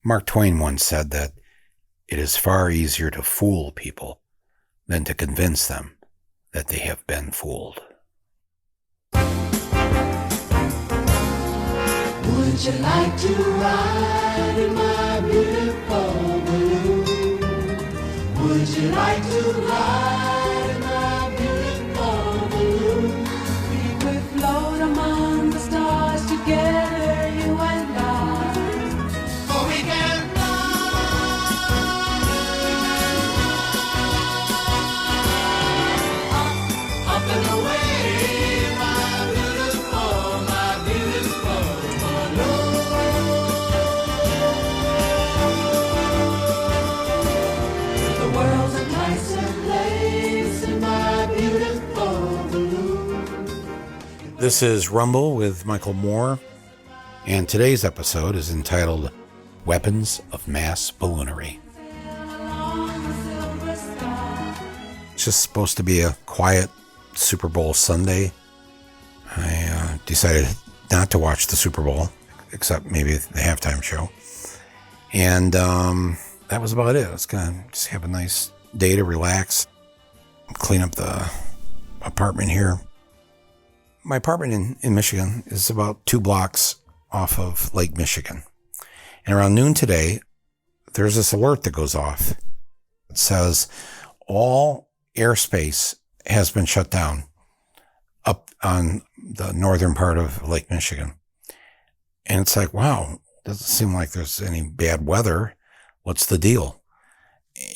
Mark Twain once said that it is far easier to fool people than to convince them that they have been fooled. Would you like to ride in my beautiful balloon? Would you like to ride in my beautiful balloon? We could float among the stars together, you and I. For we can fly up and away. This is Rumble with Michael Moore, and today's episode is entitled Weapons of Mass Balloonery. It's just supposed to be a quiet Super Bowl Sunday. I decided not to watch the Super Bowl, except maybe the halftime show. And that was about it. I was going to just have a nice day to relax, clean up the apartment here. My apartment in Michigan is about 2 blocks off of Lake Michigan. And around noon today, there's this alert that goes off. It says all airspace has been shut down up on the northern part of Lake Michigan. And it's like, wow, doesn't seem like there's any bad weather. What's the deal?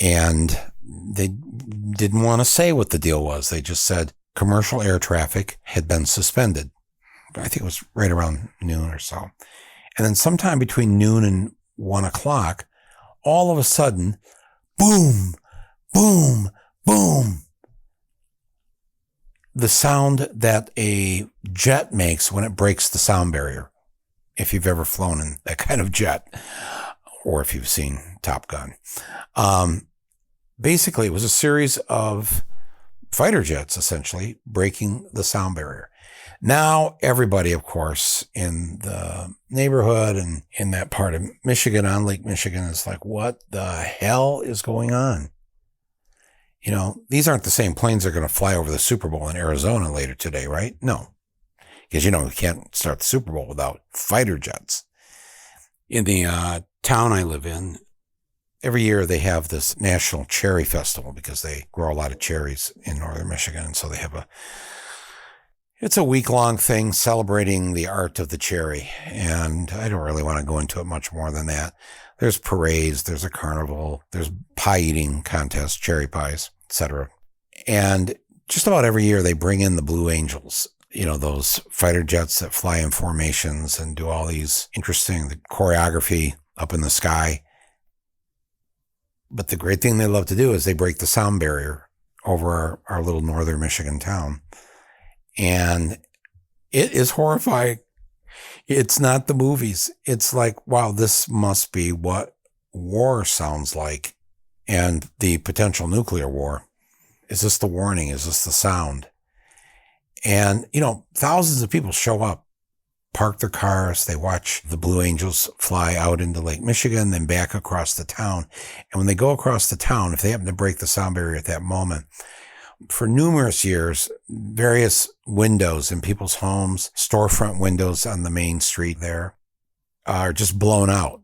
And they didn't want to say what the deal was. They just said commercial air traffic had been suspended. I think it was right around noon or so. And then sometime between noon and 1 o'clock, all of a sudden, boom, boom, boom. The sound that a jet makes when it breaks the sound barrier. If you've ever flown in that kind of jet, or if you've seen Top Gun. Basically, it was a series of fighter jets, essentially, breaking the sound barrier. Now, everybody, of course, in the neighborhood and in that part of Michigan, on Lake Michigan, is like, what the hell is going on? You know, these aren't the same planes that are going to fly over the Super Bowl in Arizona later today, right? No. Because, you know, we can't start the Super Bowl without fighter jets. In the town I live in, every year they have this National Cherry Festival because they grow a lot of cherries in northern Michigan. And so they have it's a week-long thing celebrating the art of the cherry. And I don't really want to go into it much more than that. There's parades, there's a carnival, there's pie-eating contests, cherry pies, etc. And just about every year they bring in the Blue Angels, you know, those fighter jets that fly in formations and do all these interesting choreography up in the sky. But the great thing they love to do is they break the sound barrier over our little northern Michigan town. And it is horrifying. It's not the movies. It's like, wow, this must be what war sounds like. And the potential nuclear war. Is this the warning? Is this the sound? And, you know, thousands of people show up, park their cars, they watch the Blue Angels fly out into Lake Michigan, then back across the town. And when they go across the town, if they happen to break the sound barrier at that moment, for numerous years, various windows in people's homes, storefront windows on the main street there, are just blown out,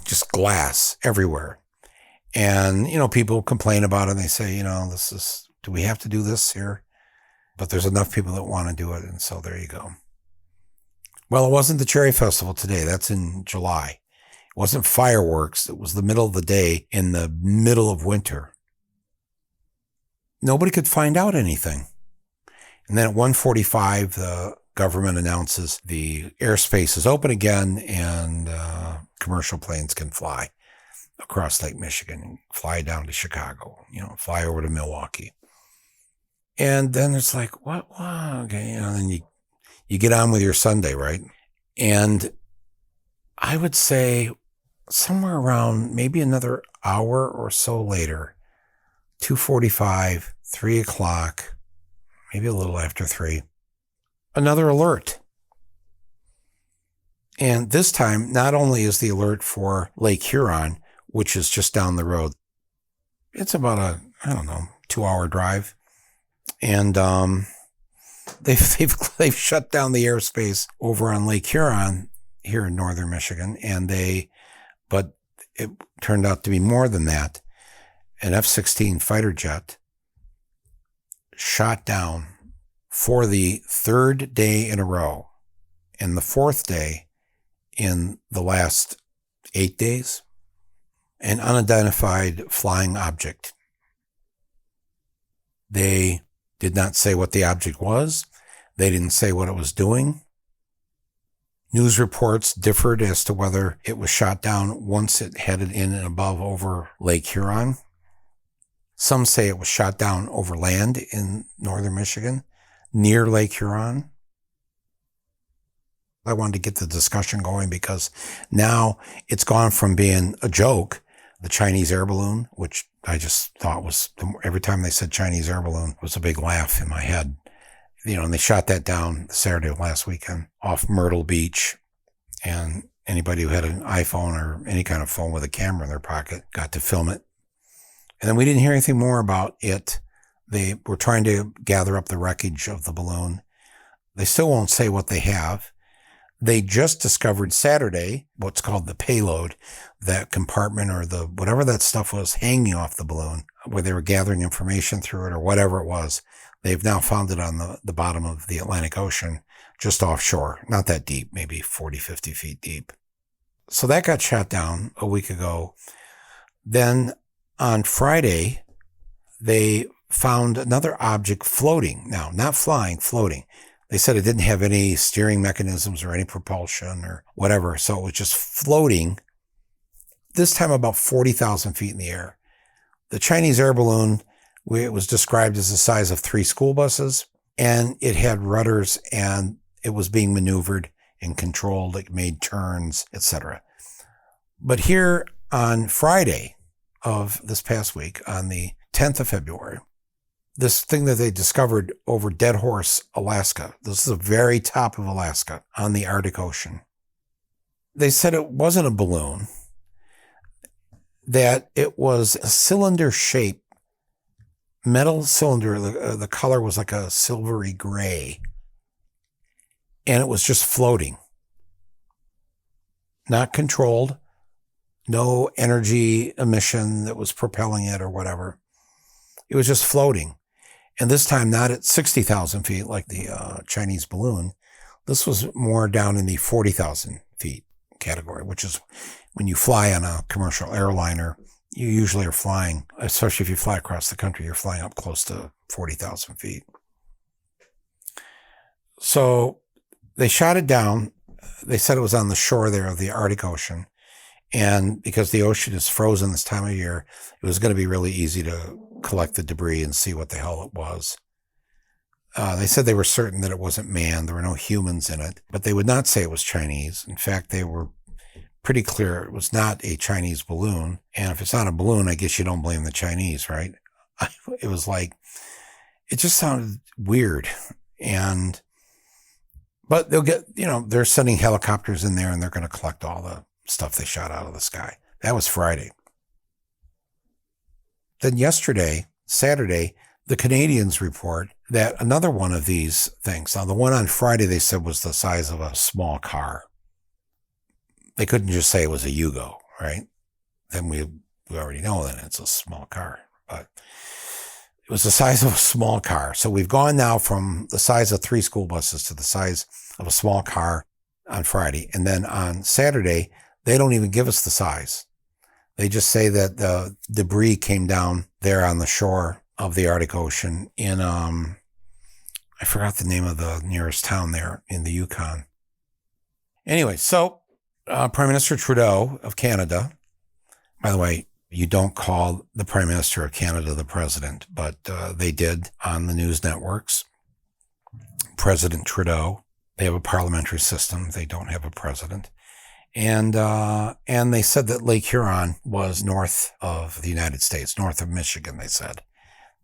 just glass everywhere. And, you know, people complain about it and they say, you know, do we have to do this here? But there's enough people that want to do it. And so there you go. Well, it wasn't the Cherry Festival today. That's in July. It wasn't fireworks. It was the middle of the day in the middle of winter. Nobody could find out anything. And then at 1:45, the government announces the airspace is open again and commercial planes can fly across Lake Michigan, fly down to Chicago, you know, fly over to Milwaukee. And then it's like, what? Okay, you know, then you get on with your Sunday, right? And I would say somewhere around maybe another hour or so later, 2:45, 3 o'clock, maybe a little after 3, another alert. And this time, not only is the alert for Lake Huron, which is just down the road, it's about a, 2-hour drive. And they've shut down the airspace over on Lake Huron here in northern Michigan. But it turned out to be more than that. An F-16 fighter jet shot down for the third day in a row and the fourth day in the last 8 days, an unidentified flying object. They did not say what the object was. They didn't say what it was doing. News reports differed as to whether it was shot down once it headed in and above over Lake Huron. Some say it was shot down over land in northern Michigan, near Lake Huron. I wanted to get the discussion going because now it's gone from being a joke, the Chinese air balloon, which I just thought was, every time they said Chinese air balloon, was a big laugh in my head. And they shot that down Saturday of last weekend off Myrtle Beach. And anybody who had an iPhone or any kind of phone with a camera in their pocket got to film it. And then we didn't hear anything more about it. They were trying to gather up the wreckage of the balloon. They still won't say what they have. They just discovered Saturday what's called the payload, that compartment or the whatever that stuff was hanging off the balloon, where they were gathering information through it or whatever it was. They've now found it on the bottom of the Atlantic Ocean, just offshore, not that deep, maybe 40, 50 feet deep. So that got shot down a week ago. Then on Friday, they found another object floating. Now, not flying, floating. They said it didn't have any steering mechanisms or any propulsion or whatever, so it was just floating, this time about 40,000 feet in the air. The Chinese air balloon, it was described as the size of 3 school buses, and it had rudders, and it was being maneuvered and controlled. It made turns, etc. But here on Friday of this past week, on the 10th of February, this thing that they discovered over Dead Horse, Alaska. This is the very top of Alaska on the Arctic Ocean. They said it wasn't a balloon, that it was a cylinder-shaped metal cylinder. The color was like a silvery gray, and it was just floating. Not controlled, no energy emission that was propelling it or whatever. It was just floating. And this time not at 60,000 feet like the Chinese balloon. This was more down in the 40,000 feet category, which is when you fly on a commercial airliner, you usually are flying, especially if you fly across the country, you're flying up close to 40,000 feet. So they shot it down. They said it was on the shore there of the Arctic Ocean. And because the ocean is frozen this time of year, it was going to be really easy to collect the debris and see what the hell it was. They said they were certain that it wasn't manned. There were no humans in it, but they would not say it was Chinese. In fact, they were pretty clear it was not a Chinese balloon. And if it's not a balloon, I guess you don't blame the Chinese, right? It was like, it just sounded weird. But they'll get, they're sending helicopters in there and they're going to collect all the stuff they shot out of the sky. That was Friday. Then yesterday, Saturday, the Canadians report that another one of these things, now the one on Friday they said was the size of a small car. They couldn't just say it was a Yugo, right? Then we already know that it's a small car, but it was the size of a small car. So we've gone now from the size of 3 school buses to the size of a small car on Friday. And then on Saturday, they don't even give us the size. They just say that the debris came down there on the shore of the Arctic Ocean in, I forgot the name of the nearest town there in the Yukon. Anyway, so Prime Minister Trudeau of Canada, by the way, you don't call the Prime Minister of Canada the president, but they did on the news networks. President Trudeau, they have a parliamentary system. They don't have a president. And they said that Lake Huron was north of the United States, north of Michigan, they said.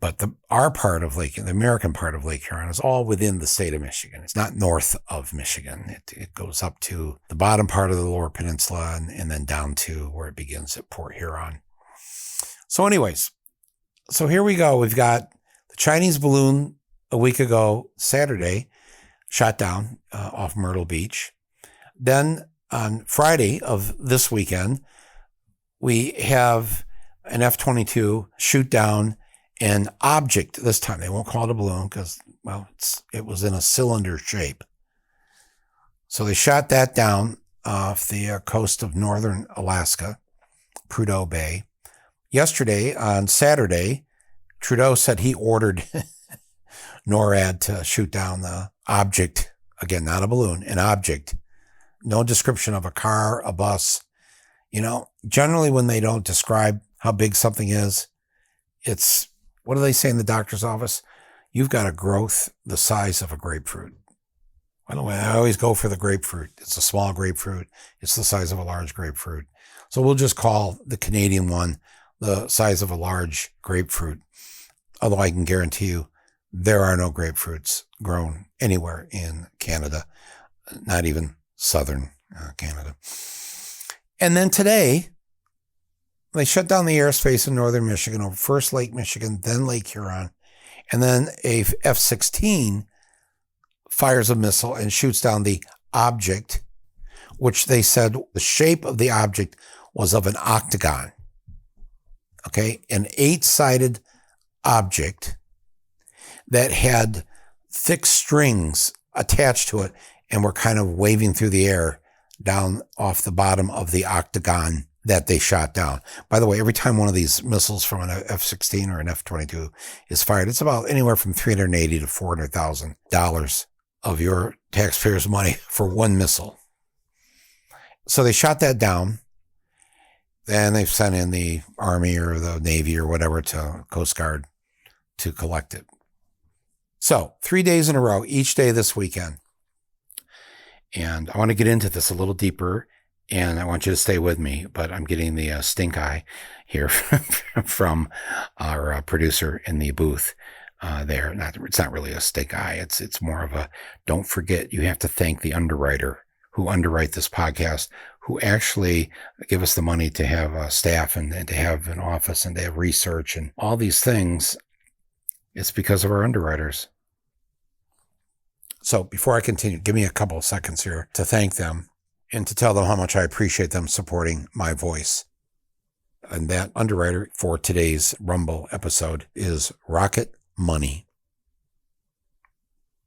But our part of the American part of Lake Huron is all within the state of Michigan. It's not north of Michigan. It goes up to the bottom part of the lower peninsula and then down to where it begins at Port Huron. So anyways, so here we go. We've got the Chinese balloon a week ago, Saturday, shot down off Myrtle Beach. Then on Friday of this weekend, we have an F-22 shoot down an object this time. They won't call it a balloon because, well, it was in a cylinder shape. So they shot that down off the coast of northern Alaska, Prudhoe Bay. Yesterday, on Saturday, Trudeau said he ordered NORAD to shoot down the object. Again, not a balloon, an object. No description of a car, a bus. Generally when they don't describe how big something is, it's, what do they say in the doctor's office? You've got a growth the size of a grapefruit. By the way, I always go for the grapefruit. It's a small grapefruit. It's the size of a large grapefruit. So we'll just call the Canadian one the size of a large grapefruit. Although I can guarantee you there are no grapefruits grown anywhere in Canada, not even southern Canada. And then today, they shut down the airspace in northern Michigan over first Lake Michigan, then Lake Huron, and then a F-16 fires a missile and shoots down the object, which they said the shape of the object was of an octagon. Okay, an 8-sided object that had thick strings attached to it and were kind of waving through the air down off the bottom of the octagon that they shot down. By the way, every time one of these missiles from an F-16 or an F-22 is fired, it's about anywhere from $380,000 to $400,000 of your taxpayers' money for one missile. So they shot that down. Then they've sent in the Army or the Navy or whatever to Coast Guard to collect it. So 3 days in a row, each day this weekend. And I want to get into this a little deeper, and I want you to stay with me, but I'm getting the stink eye here from our producer in the booth there. It's not really a stink eye. It's more of a, don't forget, you have to thank the underwriter who underwrite this podcast, who actually give us the money to have staff and to have an office and to have research and all these things. It's because of our underwriters. So before I continue, give me a couple of seconds here to thank them and to tell them how much I appreciate them supporting my voice. And that underwriter for today's Rumble episode is Rocket Money.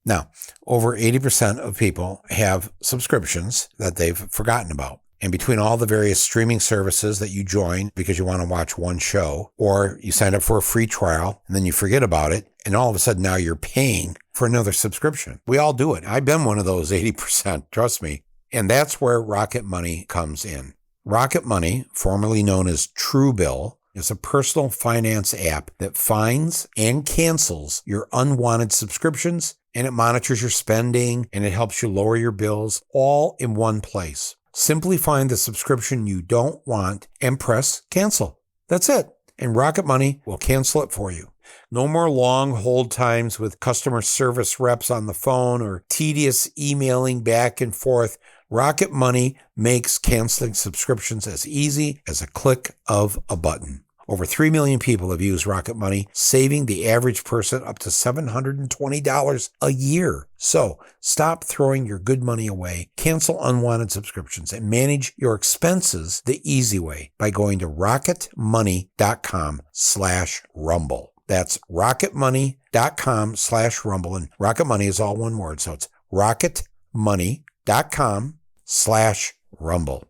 Now, over 80% of people have subscriptions that they've forgotten about. And between all the various streaming services that you join because you want to watch one show, or you sign up for a free trial and then you forget about it, and all of a sudden now you're paying for another subscription. We all do it. I've been one of those 80%, trust me. And that's where Rocket Money comes in. Rocket Money, formerly known as Truebill, is a personal finance app that finds and cancels your unwanted subscriptions, and it monitors your spending, and it helps you lower your bills all in one place. Simply find the subscription you don't want and press cancel. That's it. And Rocket Money will cancel it for you. No more long hold times with customer service reps on the phone or tedious emailing back and forth. Rocket Money makes canceling subscriptions as easy as a click of a button. Over 3 million people have used Rocket Money, saving the average person up to $720 a year. So stop throwing your good money away, cancel unwanted subscriptions, and manage your expenses the easy way by going to rocketmoney.com/rumble. That's rocketmoney.com/rumble. And Rocket Money is all one word. So it's rocketmoney.com/rumble.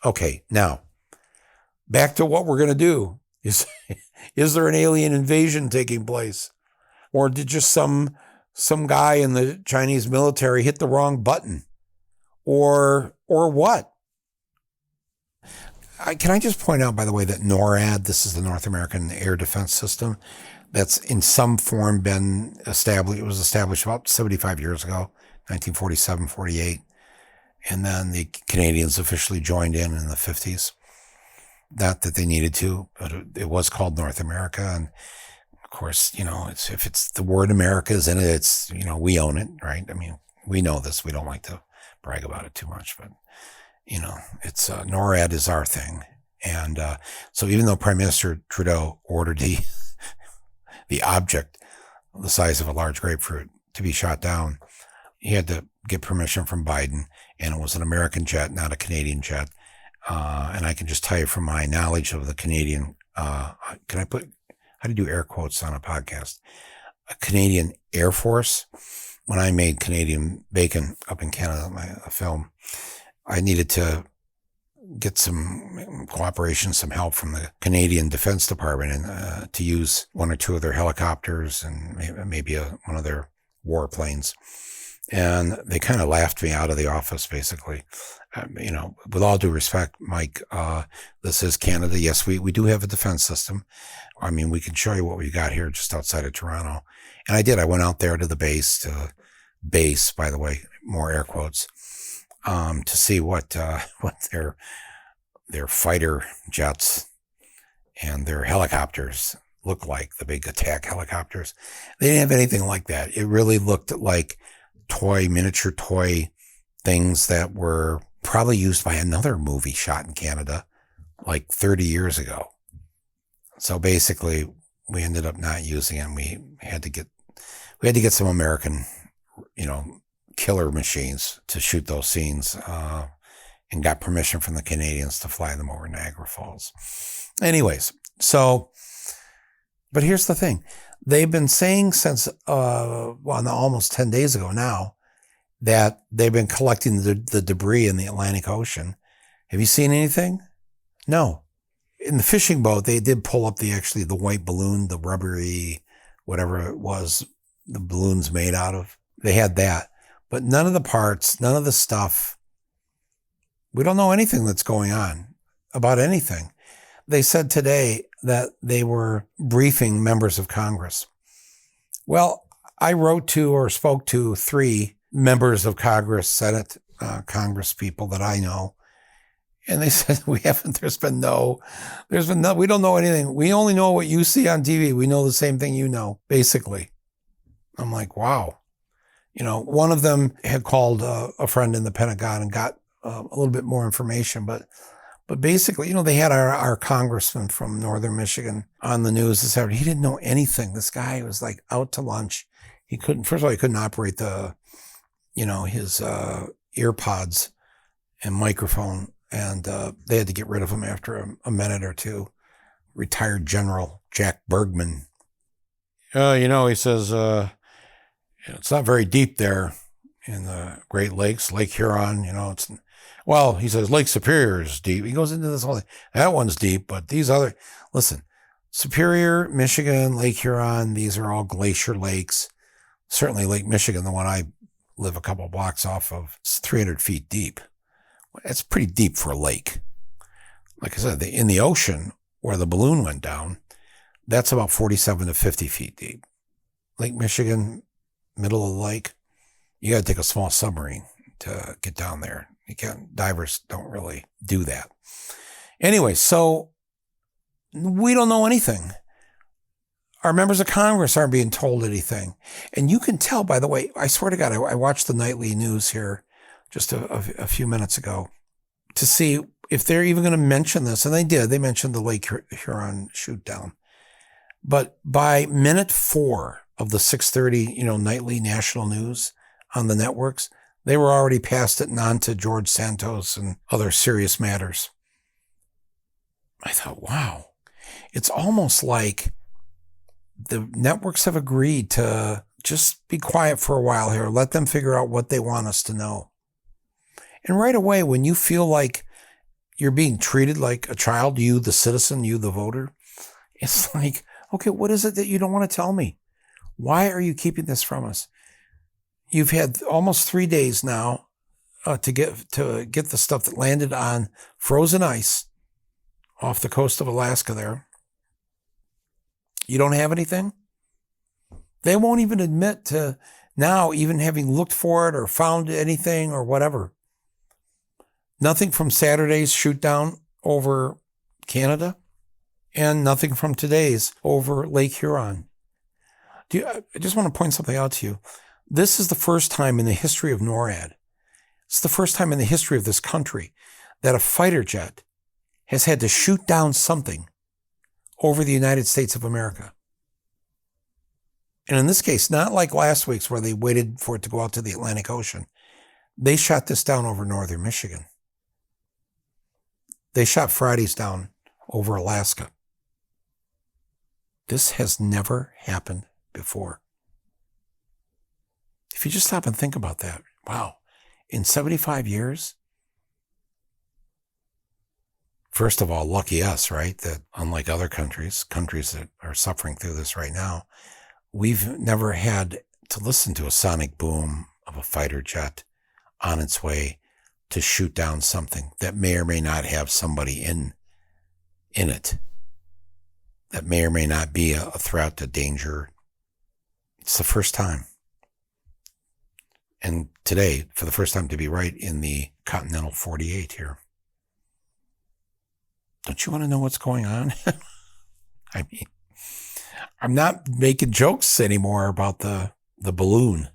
Okay, now, back to what we're going to do. Is there an alien invasion taking place? Or did just some guy in the Chinese military hit the wrong button? Or what? Can I just point out, by the way, that NORAD, this is the North American Air Defense System, that's in some form been established. It was established about 75 years ago, 1947, 48. And then the Canadians officially joined in the 50s. Not that they needed to, but it was called North America. And of course, if it's the word America is in it, it's, we own it, right? I mean, we know this. We don't like to brag about it too much, but, it's NORAD is our thing. And so even though Prime Minister Trudeau ordered the object the size of a large grapefruit to be shot down, he had to get permission from Biden, and it was an American jet, not a Canadian jet. And I can just tell you from my knowledge of the Canadian, how do you do air quotes on a podcast? A Canadian Air Force. When I made Canadian Bacon up in Canada, a film, I needed to get some cooperation, some help from the Canadian Defense Department, and to use one or two of their helicopters and maybe one of their warplanes. And they kind of laughed me out of the office, basically. With all due respect, Mike, this is Canada. Yes, we do have a defense system. I mean, we can show you what we got here just outside of Toronto. And I did. I went out there to the base, by the way, more air quotes, to see what their fighter jets and their helicopters look like, the big attack helicopters. They didn't have anything like that. It really looked like miniature toy things that were probably used by another movie shot in Canada like 30 years ago. So basically we ended up not using them. We had to get some American, killer machines to shoot those scenes, and got permission from the Canadians to fly them over Niagara Falls. Anyways, but here's the thing. They've been saying since, almost 10 days ago now, that they've been collecting the debris in the Atlantic Ocean. Have you seen anything? No. In the fishing boat, they did pull up the white balloon, the rubbery, whatever it was, the balloon's made out of. They had that. But none of the parts, none of the stuff. We don't know anything that's going on about anything. They said today that they were briefing members of Congress. Well, I wrote to or spoke to 3 members of Congress, Senate, Congress people that I know. And they said, we don't know anything. We only know what you see on TV. We know the same thing you know, basically. I'm like, wow. One of them had called a friend in the Pentagon and got a little bit more information, but basically, they had our congressman from Northern Michigan on the news this afternoon. He didn't know anything. This guy was like out to lunch. He couldn't operate his earpods and microphone. And they had to get rid of him after a minute or two. Retired General Jack Bergman. He says, it's not very deep there in the Great Lakes, Lake Huron. He says Lake Superior is deep. He goes into this whole thing. That one's deep, but listen, Superior, Michigan, Lake Huron, these are all glacier lakes. Certainly Lake Michigan, the one I live a couple blocks off of, it's 300 feet deep. It's pretty deep for a lake. Like I said, in the ocean where the balloon went down, that's about 47 to 50 feet deep. Lake Michigan, middle of the lake, you got to take a small submarine to get down there. Divers don't really do that. Anyway, so we don't know anything. Our members of Congress aren't being told anything. And you can tell, by the way, I swear to God, I watched the nightly news here just a few minutes ago to see if they're even going to mention this. And they did. They mentioned the Lake Huron shoot down. But by minute 4 of the 6:30, nightly national news on the networks, they were already past it and on to George Santos and other serious matters. I thought, wow, it's almost like the networks have agreed to just be quiet for a while here. Let them figure out what they want us to know. And right away, when you feel like you're being treated like a child, you, the citizen, you, the voter, it's like, okay, what is it that you don't want to tell me? Why are you keeping this from us? You've had almost 3 days now to get the stuff that landed on frozen ice off the coast of Alaska there. You don't have anything? They won't even admit to now even having looked for it or found anything or whatever. Nothing from Saturday's shoot down over Canada, and nothing from today's over Lake Huron. I just want to point something out to you. This is the first time in the history of NORAD, it's the first time in the history of this country that a fighter jet has had to shoot down something over the United States of America. And in this case, not like last week's where they waited for it to go out to the Atlantic Ocean. They shot this down over northern Michigan. They shot Fridays down over Alaska. This has never happened before. If you just stop and think about that, wow, in 75 years, first of all, lucky us, right? That unlike other countries that are suffering through this right now, we've never had to listen to a sonic boom of a fighter jet on its way to shoot down something that may or may not have somebody in it, that may or may not be a threat, a danger. It's the first time. And today, for the first time, to be right in the continental 48 here. Don't you want to know what's going on? I mean, I'm not making jokes anymore about the balloon.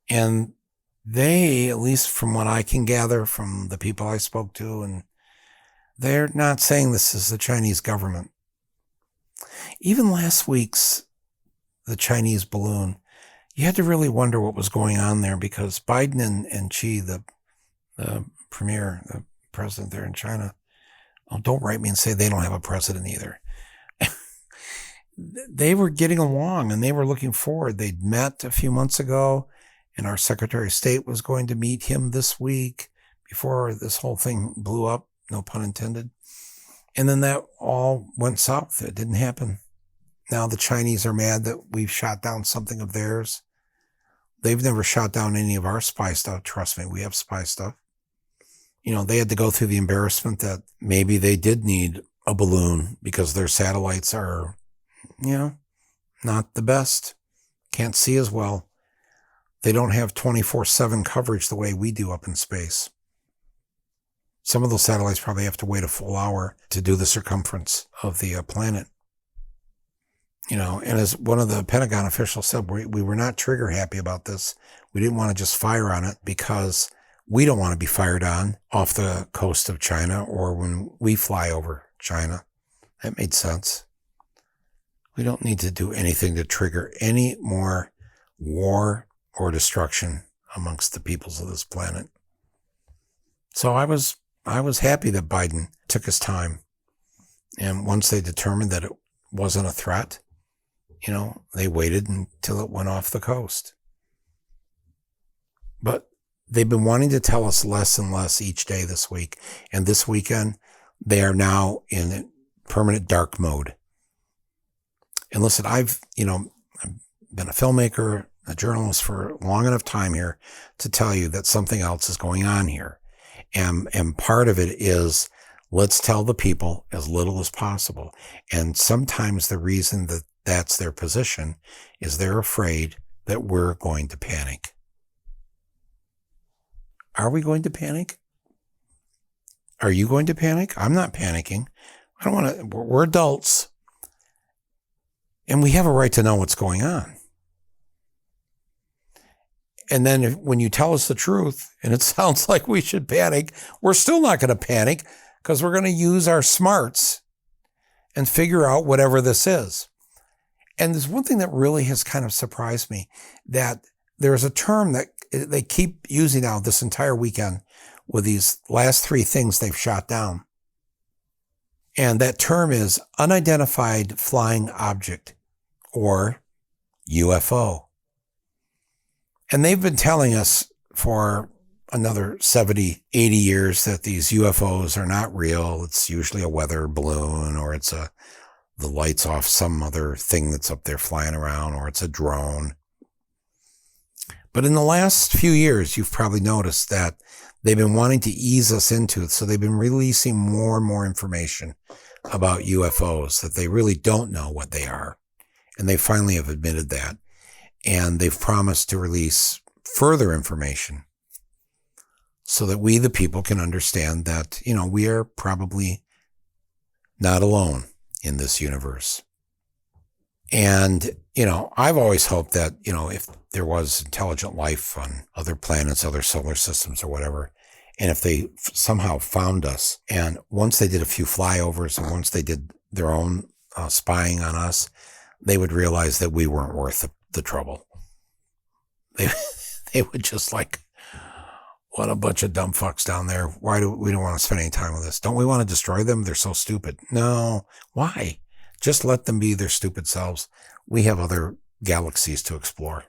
And they, at least from what I can gather from the people I spoke to, and they're not saying this is the Chinese government. Even last week's, the Chinese balloon, you had to really wonder what was going on there, because Biden and Xi, the premier, the president there in China, don't write me and say they don't have a president either. They were getting along and they were looking forward. They'd met a few months ago, and our Secretary of State was going to meet him this week before this whole thing blew up, no pun intended. And then that all went south. It didn't happen. Now the Chinese are mad that we've shot down something of theirs. They've never shot down any of our spy stuff. Trust me, we have spy stuff. You know, they had to go through the embarrassment that maybe they did need a balloon because their satellites are, not the best. Can't see as well. They don't have 24/7 coverage the way we do up in space. Some of those satellites probably have to wait a full hour to do the circumference of the planet. And as one of the Pentagon officials said, we were not trigger happy about this. We didn't want to just fire on it because we don't want to be fired on off the coast of China or when we fly over China. That made sense. We don't need to do anything to trigger any more war or destruction amongst the peoples of this planet. So I was happy that Biden took his time. And once they determined that it wasn't a threat, they waited until it went off the coast. But they've been wanting to tell us less and less each day this week. And this weekend, they are now in permanent dark mode. And listen, I've been a filmmaker, a journalist for long enough time here to tell you that something else is going on here. And part of it is, let's tell the people as little as possible. And sometimes the reason that that's their position is they're afraid that we're going to panic. Are we going to panic? Are you going to panic? I'm not panicking. I don't want to. We're adults. And we have a right to know what's going on. And then when you tell us the truth and it sounds like we should panic, we're still not going to panic because we're going to use our smarts and figure out whatever this is. And there's one thing that really has kind of surprised me, that there's a term that they keep using now this entire weekend with these last three things they've shot down. And that term is unidentified flying object, or UFO. And they've been telling us for another 70, 80 years that these UFOs are not real. It's usually a weather balloon, or it's the lights off some other thing that's up there flying around, or it's a drone. But in the last few years, you've probably noticed that they've been wanting to ease us into it. So they've been releasing more and more information about UFOs, that they really don't know what they are. And they finally have admitted that. And they've promised to release further information. so that we, the people, can understand that, we are probably not alone in this universe. And, I've always hoped that, if there was intelligent life on other planets, other solar systems or whatever, and if they somehow found us, and once they did a few flyovers and once they did their own spying on us, they would realize that we weren't worth the trouble. They would just like, what a bunch of dumb fucks down there. Why do we don't want to spend any time with this? Don't we want to destroy them? They're so stupid. No. Why? Just let them be their stupid selves. We have other galaxies to explore.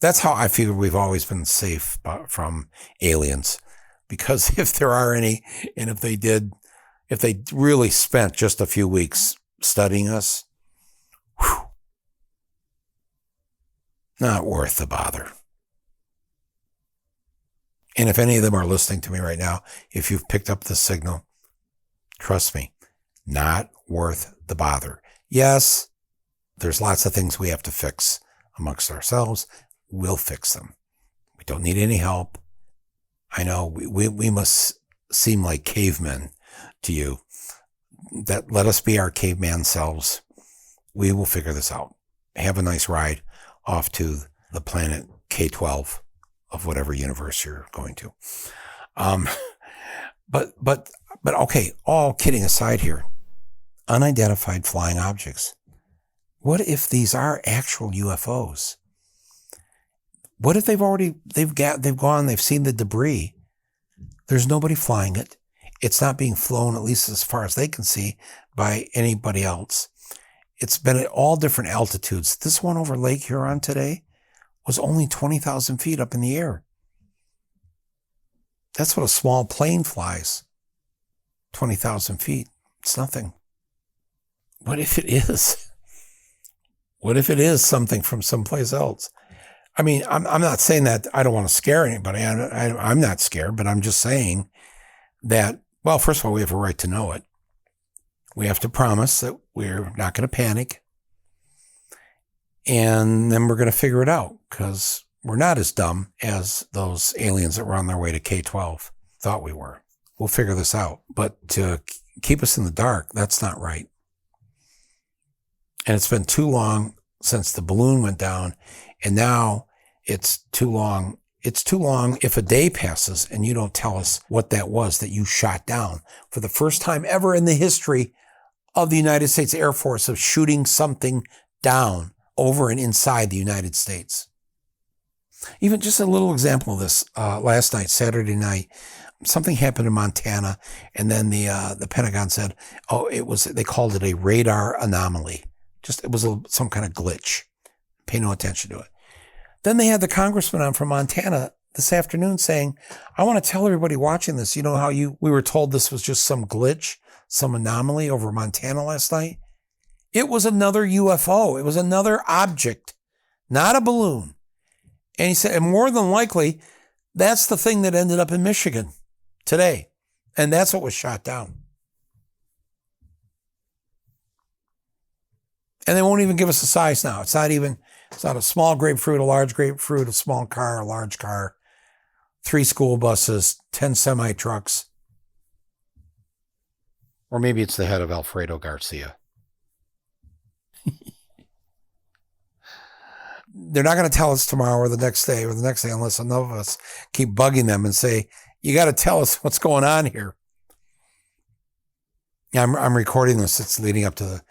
That's how I figure we've always been safe from aliens. Because if there are any, and if they really spent just a few weeks studying us, whew, not worth the bother. And if any of them are listening to me right now, if you've picked up the signal, trust me, not worth the bother. Yes, there's lots of things we have to fix amongst ourselves. We'll fix them. We don't need any help. I know we must seem like cavemen to you. That let us be our caveman selves. We will figure this out. Have a nice ride off to the planet K-12 of whatever universe you're going to. But okay, all kidding aside here, unidentified flying objects. What if these are actual UFOs? What if they've gone, they've seen the debris. There's nobody flying it. It's not being flown, at least as far as they can see, by anybody else. It's been at all different altitudes. This one over Lake Huron today was only 20,000 feet up in the air. That's what a small plane flies. 20,000 feet. It's nothing. What if it is? What if it is something from someplace else? I mean, I'm not saying that I don't want to scare anybody. I'm not scared, but I'm just saying that, well, first of all, we have a right to know it. We have to promise that we're not going to panic. And then we're going to figure it out, because we're not as dumb as those aliens that were on their way to K-12 thought we were. We'll figure this out. But to keep us in the dark, that's not right. And it's been too long since the balloon went down. And now it's too long. It's too long if a day passes and you don't tell us what that was that you shot down for the first time ever in the history of the United States Air Force of shooting something down over and inside the United States. Even just a little example of this, last night, Saturday night, something happened in Montana, and then the Pentagon said, they called it a radar anomaly. It was some kind of glitch. Pay no attention to it. Then they had the congressman on from Montana this afternoon saying, I want to tell everybody watching this, you know how we were told this was just some glitch, some anomaly over Montana last night? It was another UFO. It was another object, not a balloon. And he said, and more than likely, that's the thing that ended up in Michigan today. And that's what was shot down. And they won't even give us a size now. It's not a small grapefruit, a large grapefruit, a small car, a large car, 3 school buses, 10 semi-trucks. Or maybe it's the head of Alfredo Garcia. They're not going to tell us tomorrow or the next day unless enough of us keep bugging them and say, you got to tell us what's going on here. I'm recording this. It's leading up to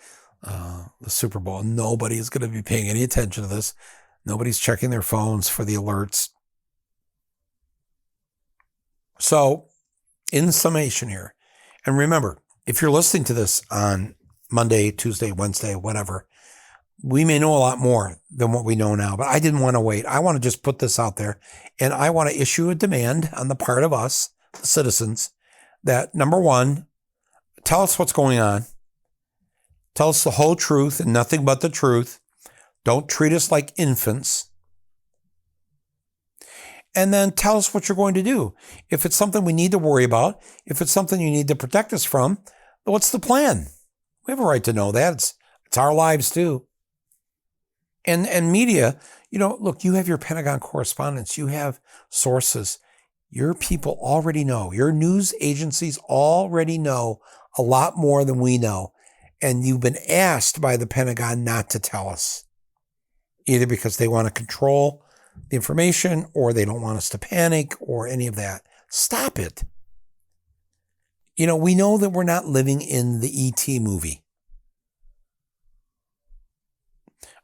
the Super Bowl. Nobody is going to be paying any attention to this. Nobody's checking their phones for the alerts. So, in summation here, and remember, if you're listening to this on Monday, Tuesday, Wednesday, whatever, we may know a lot more than what we know now, but I didn't want to wait. I want to just put this out there, and I want to issue a demand on the part of us, the citizens, that number one, tell us what's going on. Tell us the whole truth and nothing but the truth. Don't treat us like infants. And then tell us what you're going to do. If it's something we need to worry about, if it's something you need to protect us from, what's the plan? We have a right to know that. It's our lives too. And media, look, you have your Pentagon correspondents, you have sources. Your people already know. Your news agencies already know a lot more than we know. And you've been asked by the Pentagon not to tell us, either because they want to control the information or they don't want us to panic or any of that. Stop it. You know, we know that we're not living in the E.T. movie.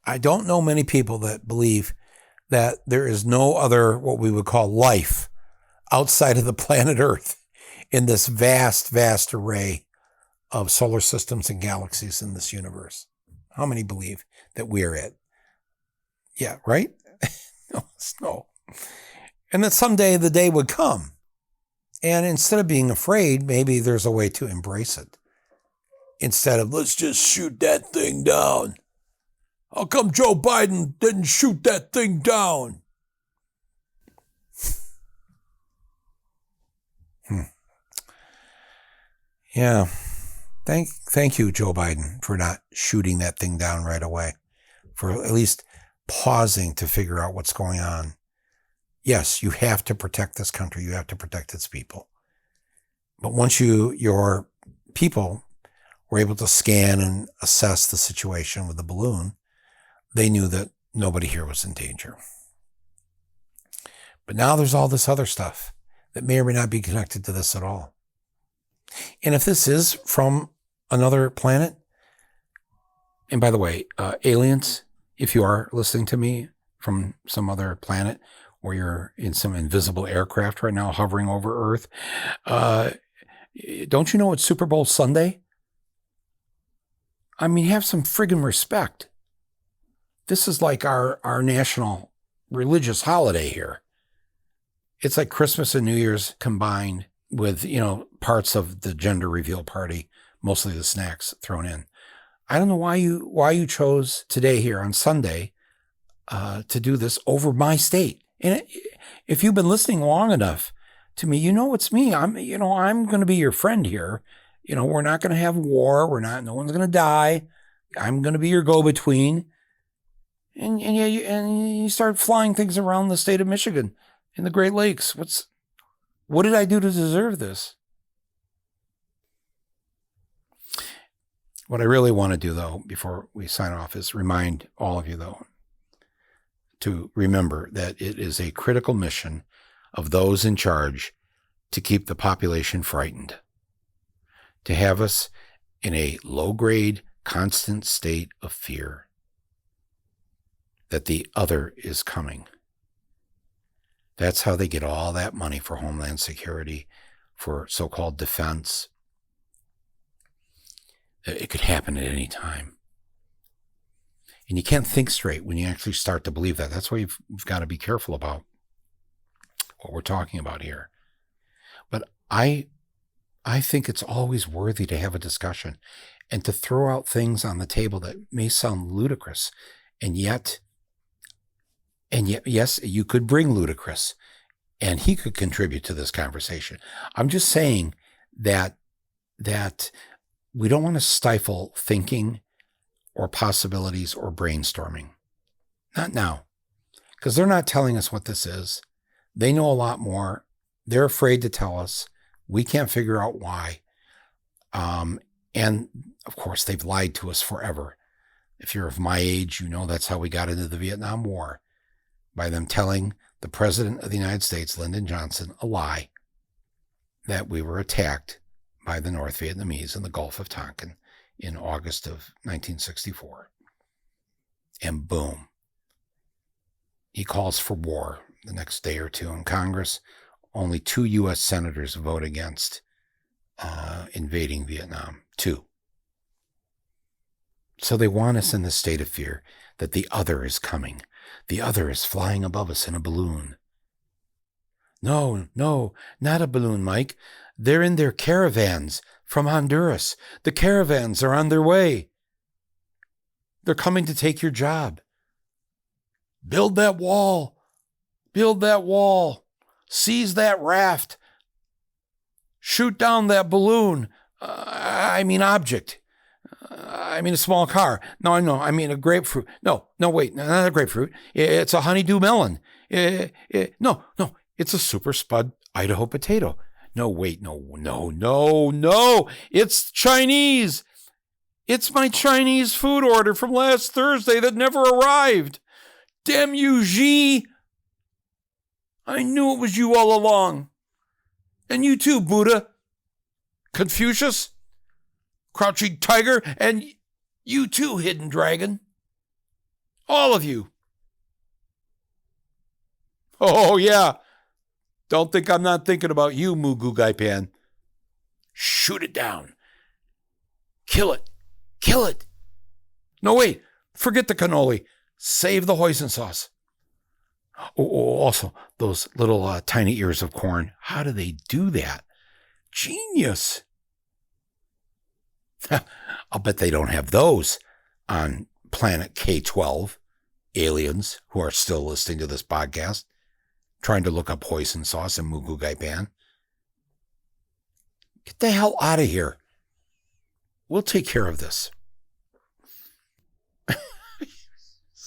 I don't know many people that believe that there is no other, what we would call life, outside of the planet Earth in this vast, vast array of solar systems and galaxies in this universe. How many believe that we are it? Yeah, right? No. And that someday the day would come. And instead of being afraid, maybe there's a way to embrace it. Instead of, let's just shoot that thing down. How come Joe Biden didn't shoot that thing down? Yeah. Thank you, Joe Biden, for not shooting that thing down right away, for at least pausing to figure out what's going on. Yes, you have to protect this country. You have to protect its people. But once your people were able to scan and assess the situation with the balloon, they knew that nobody here was in danger. But now there's all this other stuff that may or may not be connected to this at all. And if this is from another planet, and by the way, aliens, if you are listening to me from some other planet, or you're in some invisible aircraft right now hovering over Earth, don't you know it's Super Bowl Sunday? I mean, have some friggin' respect. This is like our national religious holiday here. It's like Christmas and New Year's combined with, parts of the gender reveal party, mostly the snacks thrown in. I don't know why you chose today here on Sunday to do this over my state. And if you've been listening long enough to me, it's me. I'm going to be your friend here. We're not going to have war. No one's going to die. I'm going to be your go-between. And you start flying things around the state of Michigan in the Great Lakes. What did I do to deserve this? What I really want to do, though, before we sign off, is remind all of you, though, to remember that it is a critical mission of those in charge to keep the population frightened, to have us in a low-grade, constant state of fear that the other is coming. That's how they get all that money for Homeland Security, for so-called defense. It could happen at any time. And you can't think straight when you actually start to believe that. That's why you've got to be careful about what we're talking about here. But I think it's always worthy to have a discussion and to throw out things on the table that may sound ludicrous. And yet, yes, you could bring Ludacris and he could contribute to this conversation. I'm just saying that we don't want to stifle thinking or possibilities or brainstorming. Not now, because they're not telling us what this is. They know a lot more. They're afraid to tell us. We can't figure out why. And of course, they've lied to us forever. If you're of my age, that's how we got into the Vietnam War, by them telling the President of the United States, Lyndon Johnson, a lie that we were attacked by the North Vietnamese in the Gulf of Tonkin in August of 1964. And boom, he calls for war the next day or two in Congress. Only 2 U.S. senators vote against invading Vietnam. 2. So they want us in this state of fear that the other is coming. The other is flying above us in a balloon. No, not a balloon, Mike. They're in their caravans from Honduras. The caravans are on their way. They're coming to take your job. Build that wall. Build that wall. Seize that raft. Shoot down that balloon. Object. A small car. No, I mean a grapefruit. No, wait, not a grapefruit. It's a honeydew melon. No, it's a super spud Idaho potato. No, wait, no. It's Chinese. It's my Chinese food order from last Thursday that never arrived. Damn you, Xi. I knew it was you all along. And you too, Buddha. Confucius. Crouching Tiger. And you too, Hidden Dragon. All of you. Oh, yeah. Don't think I'm not thinking about you, Mugu Gaipan. Shoot it down. Kill it. Kill it. No, wait. Forget the cannoli. Save the hoisin sauce. Oh, also, those little tiny ears of corn. How do they do that? Genius. I'll bet they don't have those on planet K-12. Aliens who are still listening to this podcast, trying to look up hoisin sauce and Mugu Gaipan. Get the hell out of here. We'll take care of this.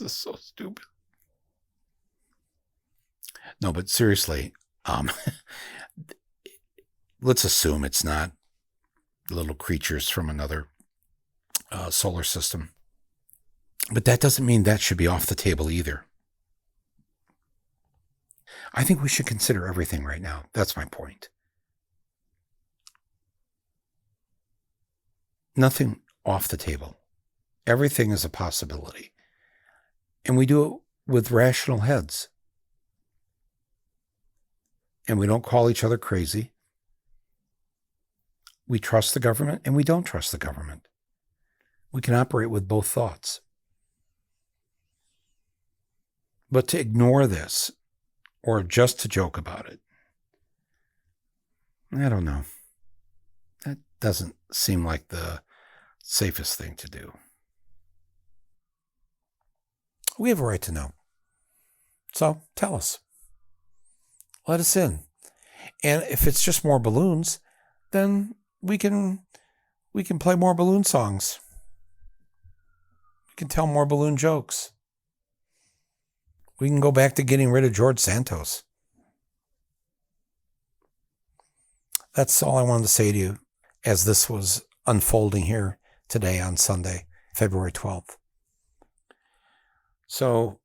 This is so stupid. No, but seriously, let's assume it's not little creatures from another solar system. But that doesn't mean that should be off the table either. I think we should consider everything right now. That's my point. Nothing off the table. Everything is a possibility. And we do it with rational heads. And we don't call each other crazy. We trust the government and we don't trust the government. We can operate with both thoughts. But to ignore this, or just to joke about it, I don't know. That doesn't seem like the safest thing to do. We have a right to know. So tell us. Let us in. And if it's just more balloons, then we can play more balloon songs. We can tell more balloon jokes. We can go back to getting rid of George Santos. That's all I wanted to say to you as this was unfolding here today on Sunday, February 12th. So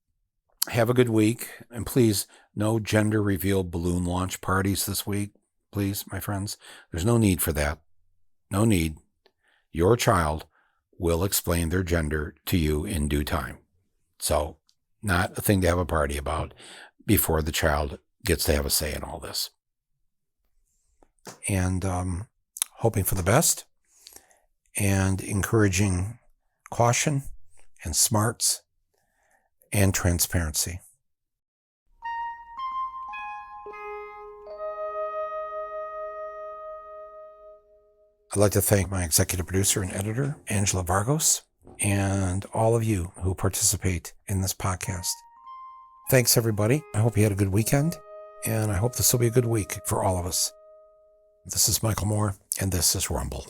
have a good week. And please, no gender reveal balloon launch parties this week. Please, my friends. There's no need for that. No need. Your child will explain their gender to you in due time. So, not a thing to have a party about before the child gets to have a say in all this. And hoping for the best and encouraging caution and smarts and transparency. I'd like to thank my executive producer and editor, Angela Vargos, and all of you who participate in this podcast. Thanks, everybody. I hope you had a good weekend, and I hope this will be a good week for all of us. This is Michael Moore, and this is Rumble.